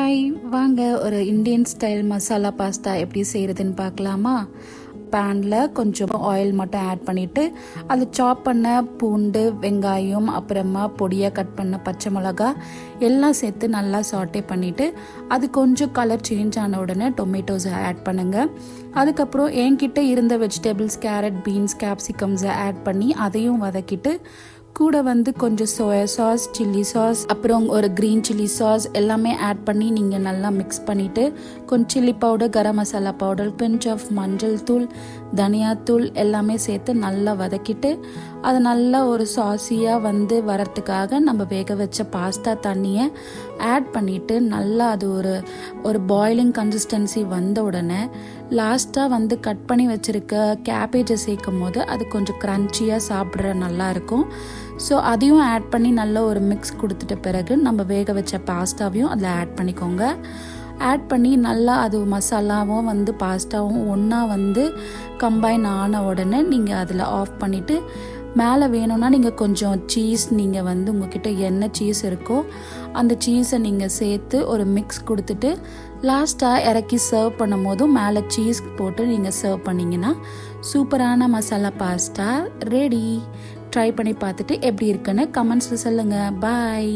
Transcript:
Hi, வாங்க ஒரு Indian style masala pasta எப்படி செய்கிறதுன்னு பார்க்கலாமா. பேனில் கொஞ்சம் ஆயில் மட்டும் ஆட் பண்ணிவிட்டு அது சாப் பண்ண பூண்டு, வெங்காயம், அப்புறமா பொடியாக கட் பண்ண பச்சை மிளகா எல்லாம் சேர்த்து நல்லா சாட்டே பண்ணிவிட்டு அது கொஞ்சம் கலர் சேஞ்ச் ஆன உடனே டொமேட்டோஸை ஆட் பண்ணுங்கள். அதுக்கப்புறம் என்கிட்ட இருந்த வெஜிடபிள்ஸ் கேரட், பீன்ஸ், கேப்சிகம்ஸை ஆட் பண்ணி அதையும் வதக்கிட்டு கூட கொஞ்சம் சோயா சாஸ், சில்லி சாஸ், அப்புறம் ஒரு க்ரீன் சில்லி சாஸ் எல்லாமே ஆட் பண்ணி நீங்கள் நல்லா மிக்ஸ் பண்ணிவிட்டு கொஞ்சம் chilli powder, garam masala powder, pinch of மஞ்சள் தூள், தனியாத்தூள் எல்லாமே சேர்த்து நல்லா வதக்கிட்டு அது நல்லா ஒரு சாஸியாக வரத்துக்காக நம்ம வேக வச்ச பாஸ்தா தண்ணியை ஆட் பண்ணிவிட்டு நல்லா அது ஒரு பாயிலிங் கன்சிஸ்டன்சி வந்த உடனே லாஸ்ட்டாக கட் பண்ணி வச்சுருக்க கேபேஜை சேர்க்கும் போது அது கொஞ்சம் க்ரன்ச்சியாக சாப்பிட்ற நல்லாயிருக்கும். ஸோ அதையும் ஆட் பண்ணி நல்ல ஒரு மிக்ஸ் கொடுத்துட்ட பிறகு நம்ம வேக வச்ச பாஸ்தாவையும் அதில் ஆட் பண்ணிக்கோங்க. ஆட் பண்ணி நல்லா அது மசாலாவும் பாஸ்தாவும் ஒன்றா கம்பைன் ஆன உடனே நீங்கள் அதில் ஆஃப் பண்ணிவிட்டு மேலே வேணும்னா நீங்கள் கொஞ்சம் சீஸ், நீங்கள் உங்ககிட்ட என்ன சீஸ் இருக்கோ அந்த சீஸை நீங்கள் சேர்த்து ஒரு மிக்ஸ் கொடுத்துட்டு லாஸ்ட்டாக இறக்கி சர்வ் பண்ணும் போதும் மேலே சீஸ் போட்டு நீங்கள் சர்வ் பண்ணிங்கன்னா சூப்பரான மசாலா பாஸ்தா ரெடி. ட்ரை பண்ணி பார்த்துட்டு எப்படி இருக்குன்னு கமெண்ட்ஸில் சொல்லுங்கள். பாய்.